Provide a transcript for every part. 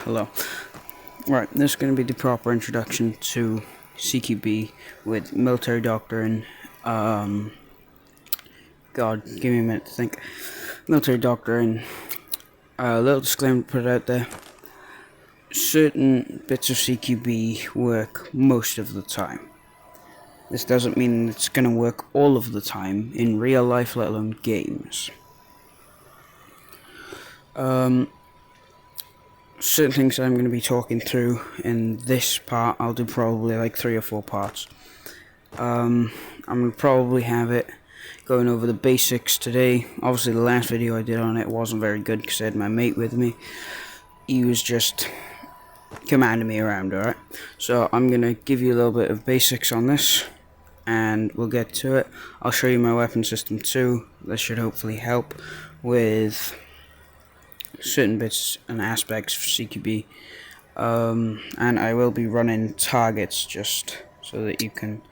Hello. Right, this is going to be the proper introduction to CQB with military doctrine. God, give me a minute to think. Military doctrine. A little disclaimer to put out there. Certain bits of CQB work most of the time. This doesn't mean it's going to work all of the time in real life, let alone games. Certain things I'm going to be talking through in this part, I'll do probably like 3 or 4 parts. I'm going to probably have it going over the basics today. Obviously the last video I did on it wasn't very good because I had my mate with me. He was just commanding me around, alright? So I'm going to give you a little bit of basics on this and we'll get to it. I'll show you my weapon system too. This should hopefully help with certain bits and aspects for CQB, and I will be running targets just so that you can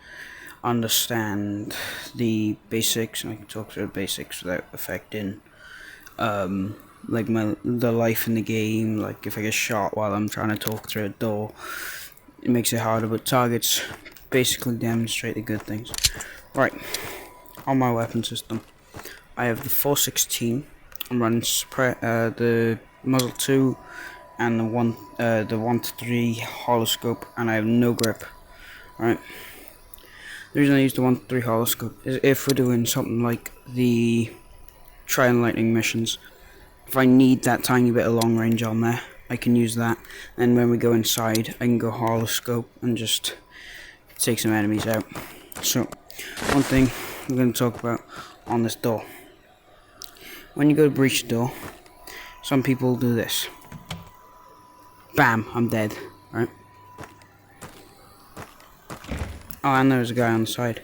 understand the basics, and I can talk through the basics without affecting like the life in the game. Like if I get shot while I'm trying to talk through a door, it makes it harder, but targets basically demonstrate the good things. Right, on my weapon system I have the 416. I'm running the muzzle 2 and the 1-3 holoscope, and I have no grip. Right. The reason I use the 1-3 holoscope is if we're doing something like the Try and Lightning missions. If I need that tiny bit of long range on there, I can use that. And when we go inside, I can go holoscope and just take some enemies out. So, one thing we're going to talk about on this door. When you go to breach the door, some people do this. Bam, I'm dead, right? Oh, and there's a guy on the side.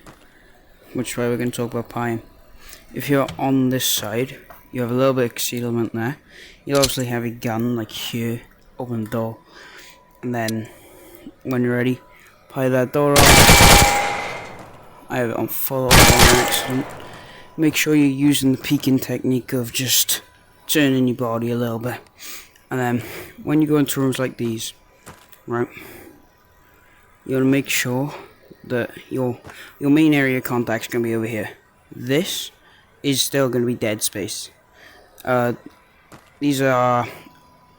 Which way we're going to talk about pieing. If you're on this side, you have a little bit of concealment there. You'll obviously have a gun, like here, open the door. And then, when you're ready, pie that door off. I have it on full on accident. Make sure you're using the peeking technique of just turning your body a little bit. And then when you go into rooms like these, right, you want to make sure that your main area of contact is going to be over here. This is still going to be dead space. These are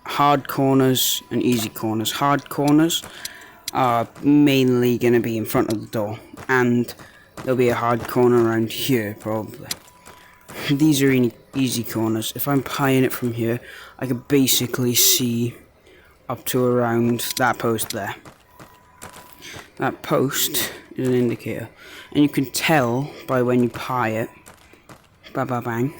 hard corners and easy corners. Hard corners are mainly going to be in front of the door, and there'll be a hard corner around here, probably. These are easy corners. If I'm pieing it from here, I can basically see up to around that post there. That post is an indicator, and you can tell by when you pie it. Ba ba bang.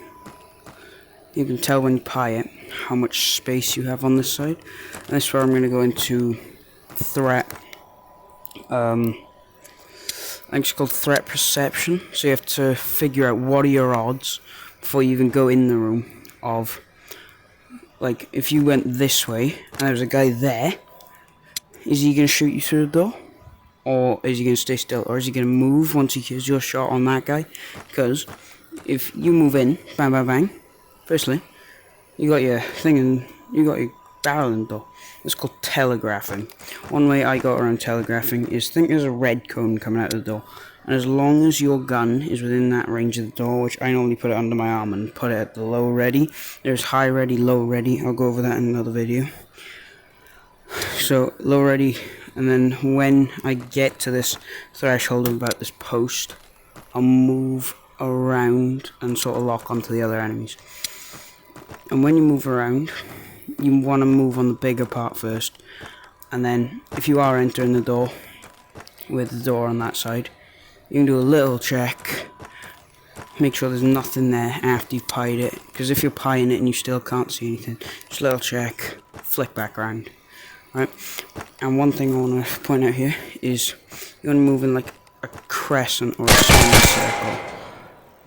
You can tell when you pie it how much space you have on this side, and this is where I'm going to go into threat. I think it's called threat perception. So you have to figure out what are your odds before you even go in the room of, like, if you went this way and there was a guy there, is he going to shoot you through the door? Or is he going to stay still? Or is he going to move once he hears your shot on that guy? Because if you move in, bang bang bang, firstly, you got your thing and you got your barrel in the door. It's called telegraphing. One way I got around telegraphing is, think there's a red cone coming out of the door, and as long as your gun is within that range of the door, which I normally put it under my arm and put it at the low ready. There's high ready, low ready. I'll go over that in another video. So low ready, and then when I get to this threshold of about this post, I'll move around and sort of lock onto the other enemies. And when you move around, you want to move on the bigger part first, and then if you are entering the door with the door on that side, you can do a little check, make sure there's nothing there after you've pied it, because if you're pieing it and you still can't see anything, just a little check, flick back around, right? And one thing I want to point out here is you want to move in like a crescent or a semicircle.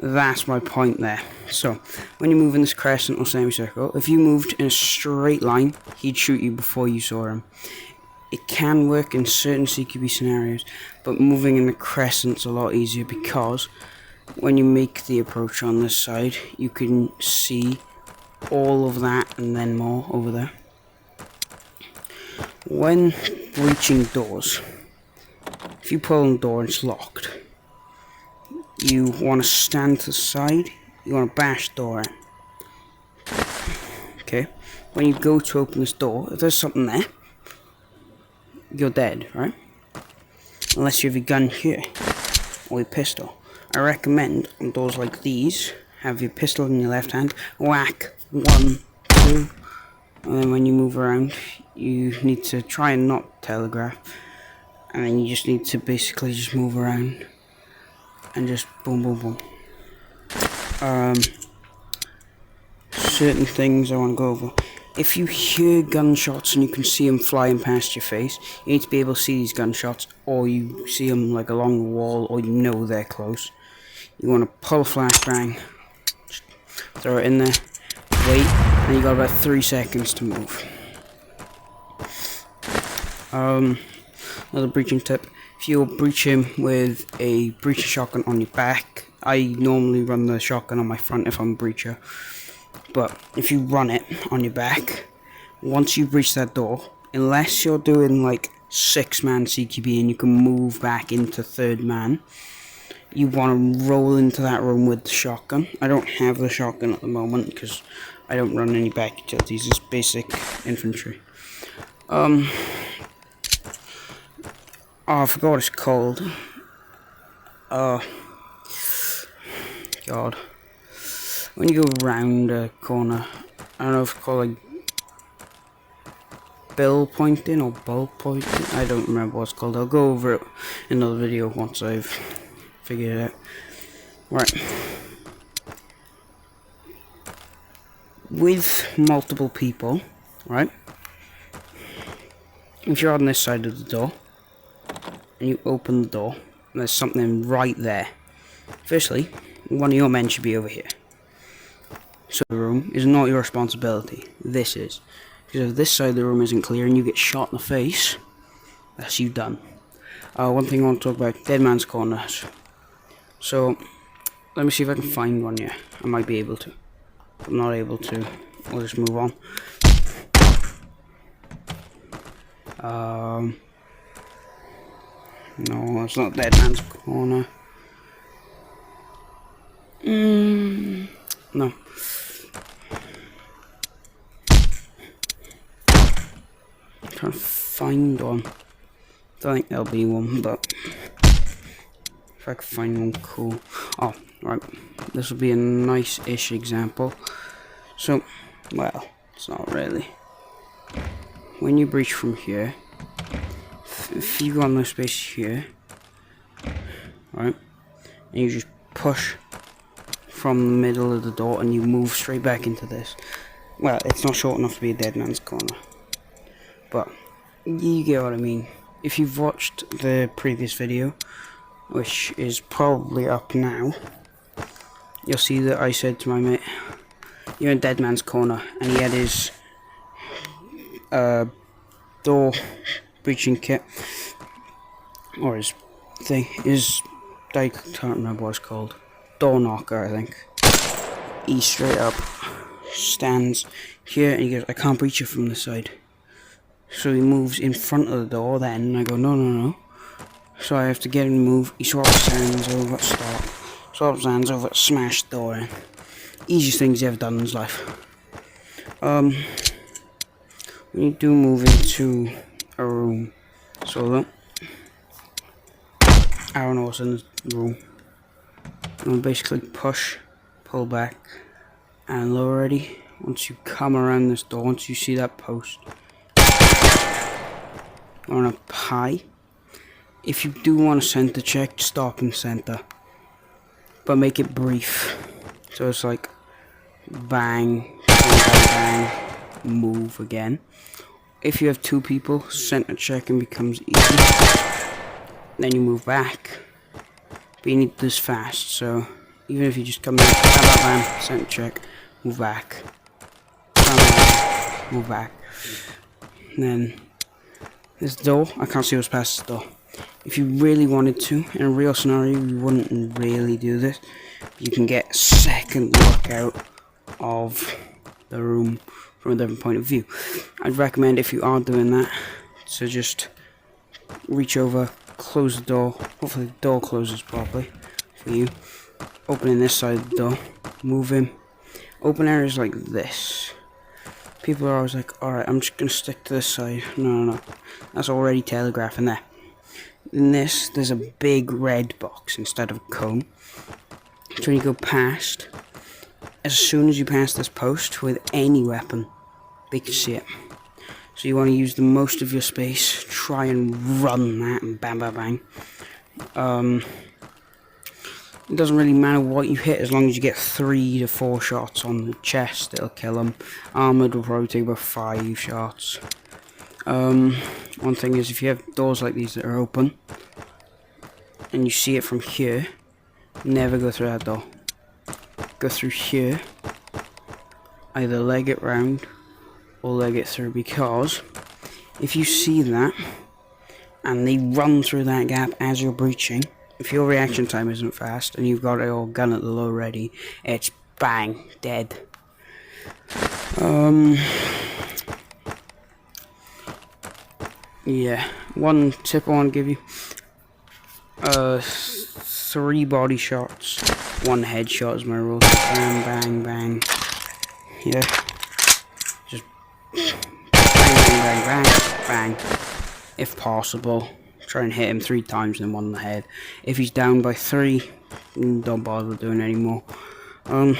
That's my point there. So when you move in this crescent or semicircle, if you moved in a straight line, he'd shoot you before you saw him. It can work in certain CQB scenarios, but moving in the crescent's a lot easier, because when you make the approach on this side, you can see all of that and then more over there. When breaching doors, if you pull on the door and it's locked, you want to stand to the side, you want to bash the door in. Okay, when you go to open this door, if there's something there, you're dead, right? Unless you have your gun here, or your pistol. I recommend on doors like these, have your pistol in your left hand, whack 1, 2, and then when you move around, you need to try and not telegraph, and then you just need to basically just move around, and just boom, boom, boom. Certain things I want to go over. If you hear gunshots and you can see them flying past your face, you need to be able to see these gunshots, or you see them like along the wall, or you know they're close. You want to pull a flashbang, throw it in there, wait, and you got about 3 seconds to move. Another breaching tip: if you're breaching with a breaching shotgun on your back, I normally run the shotgun on my front if I'm a breacher. But if you run it on your back, once you breach that door, unless you're doing like 6-man Cqb and you can move back into 3rd man, you want to roll into that room with the shotgun. I don't have the shotgun at the moment because I don't run any back utilities. It's basic infantry. Oh, I forgot what it's called. God. When you go around a corner, I don't know if it's called like bill pointing or bull pointing. I don't remember what it's called. I'll go over it in another video once I've figured it out. Right. With multiple people, right? If you're on this side of the door and you open the door, and there's something right there. Firstly, one of your men should be over here. So the room is not your responsibility. This is. Because if this side of the room isn't clear and you get shot in the face, that's you done. One thing I want to talk about, dead man's corners. So, let me see if I can find one here. I might be able to. If I'm not able to, we'll just move on. No, it's not dead man's corner. No. I'm trying to find one. Don't think there'll be one, but if I could find one, cool. Oh, right. This will be a nice-ish example. So, well, it's not really. When you breach from here, if you go on this space here, right, and you just push from the middle of the door and you move straight back into this. Well, it's not short enough to be a dead man's corner, but you get what I mean. If you've watched the previous video, which is probably up now, you'll see that I said to my mate, you're in dead man's corner, and he had his door breaching kit, or his thing, I can't remember what it's called, door knocker I think. He straight up stands here and he goes, I can't breach it from the side. So he moves in front of the door then, and I go, no. So I have to get him to move. He swaps hands over, stop. Swaps hands over, smash the door in. Easiest things he's ever done in his life. When you do move into a room, so look, I don't know what's in the room. And basically push, pull back, and lower ready. Once you come around this door, once you see that post on a high, if you do want to center check, stop and center, but make it brief. So it's like bang, bang, move again. If you have 2 people, center checking becomes easy. Then you move back. But you need this fast, so even if you just come in, bam, bam, center check, move back, bam, bam, move back. And then this door, I can't see what's past this door. If you really wanted to, in a real scenario, you wouldn't really do this. You can get a second look out of the room from a different point of view. I'd recommend, if you are doing that, to just reach over, close the door. Hopefully the door closes properly for you. Opening this side of the door, move him. Open areas like this. People are always like, alright, I'm just going to stick to this side. No. That's already telegraphing there. In this, there's a big red box instead of a cone. So when you go past, as soon as you pass this post with any weapon, they can see it. So you want to use the most of your space, try and run that and bang bang bang. It doesn't really matter what you hit as long as you get 3 to 4 shots on the chest, it'll kill them. Armoured will probably take about 5 shots. One thing is, if you have doors like these that are open and you see it from here, never go through that door. Go through here, either leg it round or leg it through, because if you see that and they run through that gap as you're breaching, if your reaction time isn't fast and you've got your gun at the low ready, it's bang, dead. Yeah, one tip I want to give you, 3 body shots, 1 headshot is my rule. Bang, bang, bang. Yeah, just bang, bang, bang, bang, bang. If possible, try and hit him 3 times and 1 in the head. If he's down by 3, don't bother doing it anymore. I'm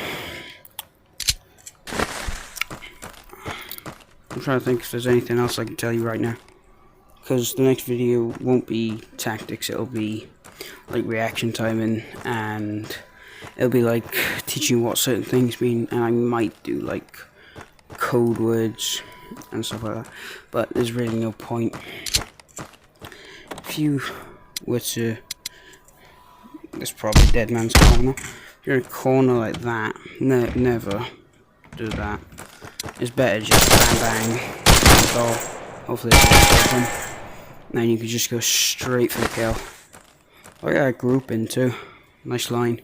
trying to think if there's anything else I can tell you right now, because the next video won't be tactics, it'll be like reaction timing, and it'll be like teaching what certain things mean, and I might do like code words and stuff like that, but there's really no point. If you were to, it's probably dead man's corner. If you're in a corner like that, never do that. It's better just bang bang, go. Hopefully it's open. Then you can just go straight for the kill. Oh yeah, group in too. Nice line.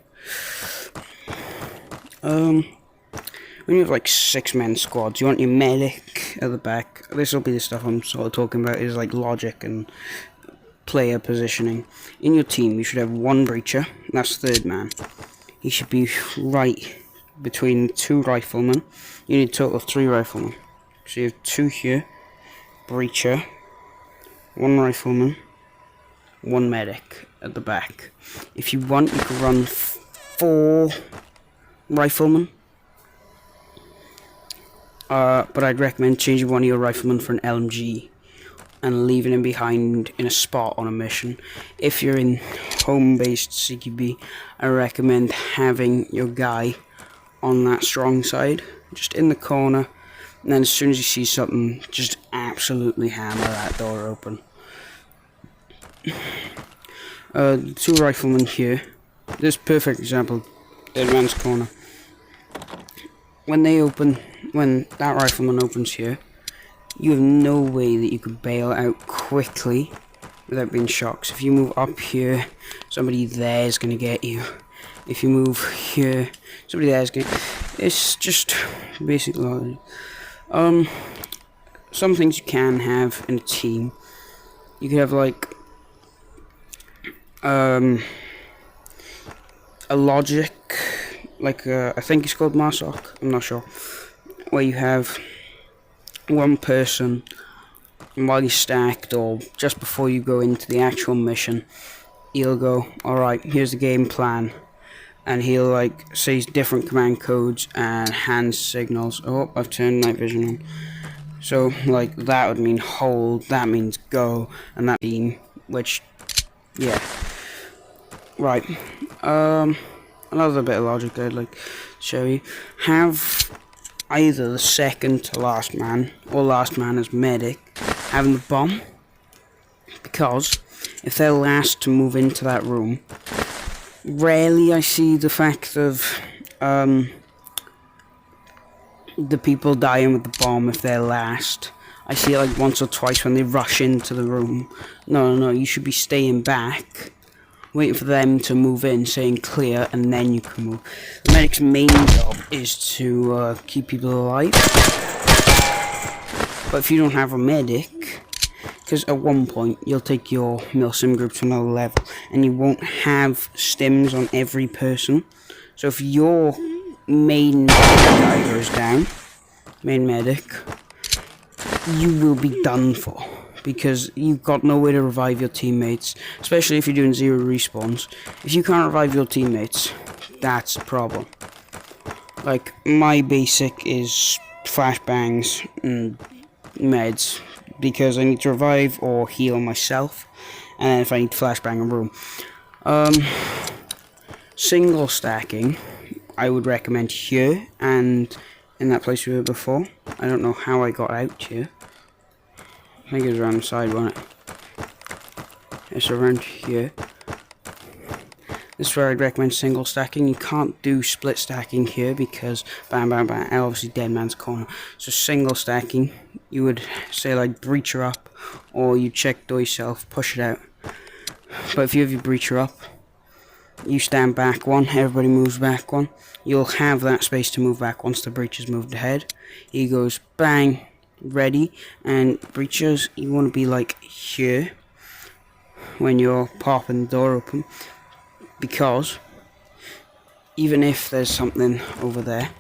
When you have like 6-man squads, you want your medic at the back. This will be the stuff I'm sort of talking about, is like logic and player positioning. In your team, you should have 1 breacher, that's 3rd man. He should be right between 2 riflemen. You need a total of 3 riflemen. So you have 2 here, breacher, 1 rifleman, 1 medic at the back. If you want, you can run 4 riflemen. But I'd recommend changing one of your riflemen for an LMG and leaving him behind in a spot on a mission. If you're in home-based CQB, I recommend having your guy on that strong side, just in the corner, and then as soon as you see something, just absolutely hammer that door open. 2 riflemen here. This perfect example, dead man's corner. When that rifleman opens here, you have no way that you can bail out quickly without being shot. So if you move up here, somebody there is going to get you. If you move here, somebody there is going to... It's just basic logic. Some things you can have in a team. You could have like a logic, like I think it's called Marsoc, I'm not sure, where you have 1 person, and while you're stacked or just before you go into the actual mission, he'll go, alright, here's the game plan, and he'll like say different command codes and hand signals. Oh, I've turned night vision on. So like that would mean hold, that means go, and that team, which, yeah. Right, another bit of logic I'd like to show you. Have either the second to last man or last man as medic having the bomb, because if they're last to move into that room, rarely I see the fact of the people dying with the bomb if they're last. I see it like once or twice when they rush into the room. No, you should be staying back, waiting for them to move in, saying clear, and then you can move. The medic's main job is to keep people alive. But if you don't have a medic, because at one point you'll take your milsim group to another level and you won't have stims on every person. So if your main guy goes down, main medic, you will be done for, because you've got no way to revive your teammates, especially if you're doing 0 respawns. If you can't revive your teammates, that's a problem. Like, my basic is flashbangs and meds, because I need to revive or heal myself, and then if I need flashbang a room. Single stacking, I would recommend here, and in that place we were before. I don't know how I got out here. I think it was around the side, wasn't it? It's around here. This is where I'd recommend single stacking. You can't do split stacking here because bam, bam, bam, and obviously dead man's corner. So single stacking, you would say like breacher up, or you check door yourself, push it out. But if you have your breacher up, you stand back one, everybody moves back one. You'll have that space to move back once the breacher's moved ahead. He goes bang, ready, and breachers, you want to be like here when you're popping the door open, because even if there's something over there,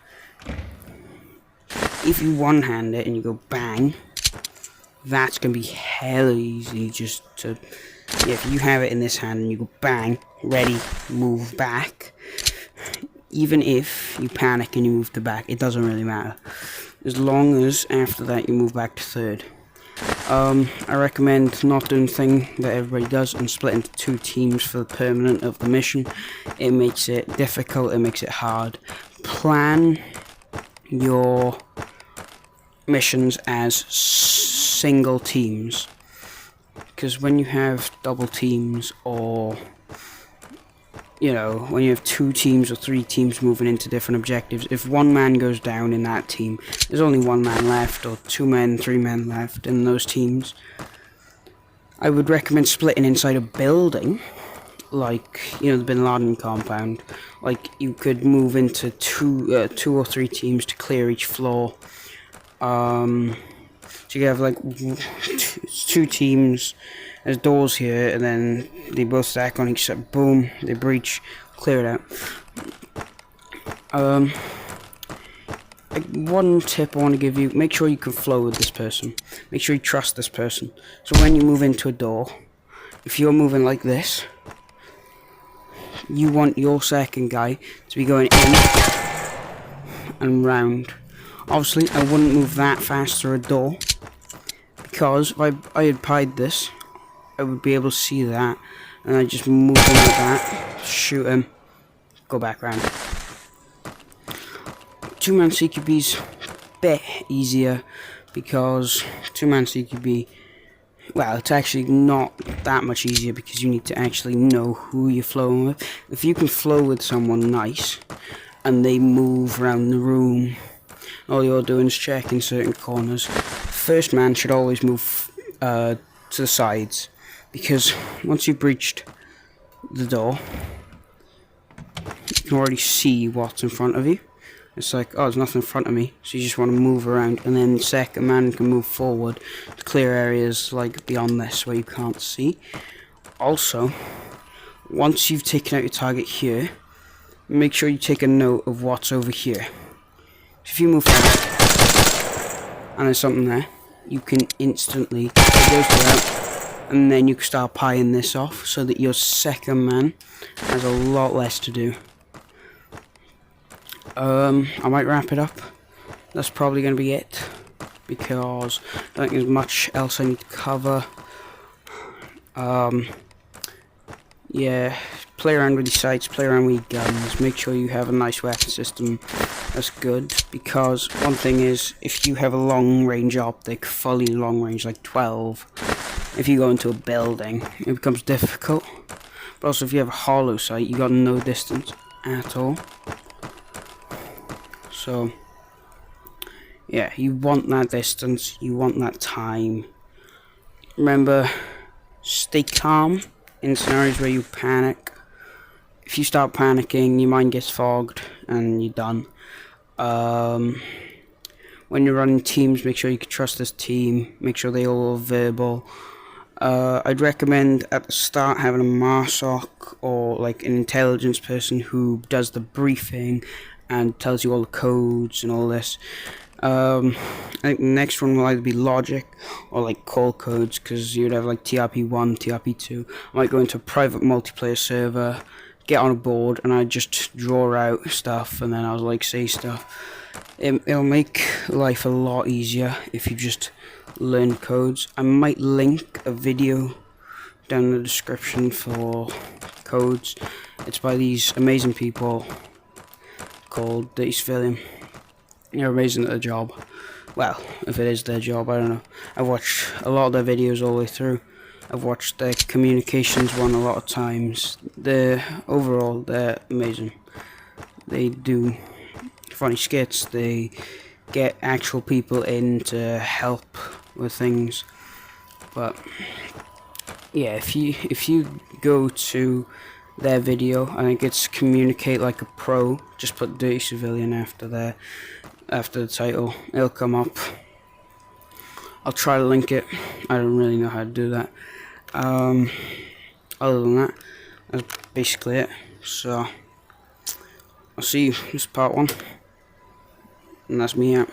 if you one-hand it and you go bang, that's going to be hella easy just to, yeah, if you have it in this hand and you go bang, ready, move back, even if you panic and you move to back, it doesn't really matter, as long as after that you move back to third. I recommend not doing the thing that everybody does and split into 2 teams for the permanent of the mission. It makes it difficult, it makes it hard. Plan your missions as single teams, because when you have double teams, or you know, when you have 2 teams or 3 teams moving into different objectives, if one man goes down in that team, there's only 1 man left, or 2 men, 3 men left in those teams. I would recommend splitting inside a building, like, you know, the Bin Laden compound. Like, you could move into 2 or 3 teams to clear each floor. So you have like 2 teams. There's doors here, and then they both stack on each side. Boom, they breach, clear it out. One tip I want to give you: make sure you can flow with this person. Make sure you trust this person. So when you move into a door, if you're moving like this, you want your second guy to be going in and round. Obviously, I wouldn't move that fast through a door, because if I had pied this, I would be able to see that, and I just move him like that, shoot him, go back round. 2-man CQB's a bit easier, because 2-man CQB, well, it's actually not that much easier, because you need to actually know who you're flowing with. If you can flow with someone nice, and they move around the room, all you're doing is checking certain corners, first man should always move to the sides, because once you've breached the door, you can already see what's in front of you. It's like, oh, there's nothing in front of me, so you just want to move around, and then the second man can move forward to clear areas like beyond this where you can't see. Also, once you've taken out your target here, make sure you take a note of what's over here. If you move forward and there's something there, you can instantly take those 2 out, and then you can start pieing this off, so that your second man has a lot less to do. I might wrap it up. That's probably going to be it, because I don't think there's much else I need to cover. Yeah, play around with your sights, play around with your guns, make sure you have a nice weapon system that's good, because one thing is, if you have a long range optic, fully long range, like 12, if you go into a building, it becomes difficult. But also, if you have a hollow sight, you got no distance at all. So, yeah, you want that distance, you want that time. Remember, stay calm in scenarios where you panic. If you start panicking, your mind gets fogged, and you're done. When you're running teams, make sure you can trust this team, make sure they all are verbal. I'd recommend at the start having a MARSOC or like an intelligence person who does the briefing and tells you all the codes and all this. I think the next one will either be logic or like call codes, because you'd have like TRP1, TRP2. I might go into a private multiplayer server, get on a board, and I'd just draw out stuff, and then I was like say stuff. It'll make life a lot easier if you just learn codes. I might link a video down in the description for codes. It's by these amazing people called Dirty Civilian. They're amazing at their job. Well, if it is their job, I don't know. I've watched a lot of their videos all the way through. I've watched their communications one a lot of times. Overall, they're amazing. They do funny skits. They get actual people in to help with things. But yeah, if you go to their video, I think it's Communicate Like a Pro. Just put Dirty Civilian after the title. It'll come up. I'll try to link it. I don't really know how to do that. Other than that, that's basically it. So I'll see you. This is part 1, and that's me out.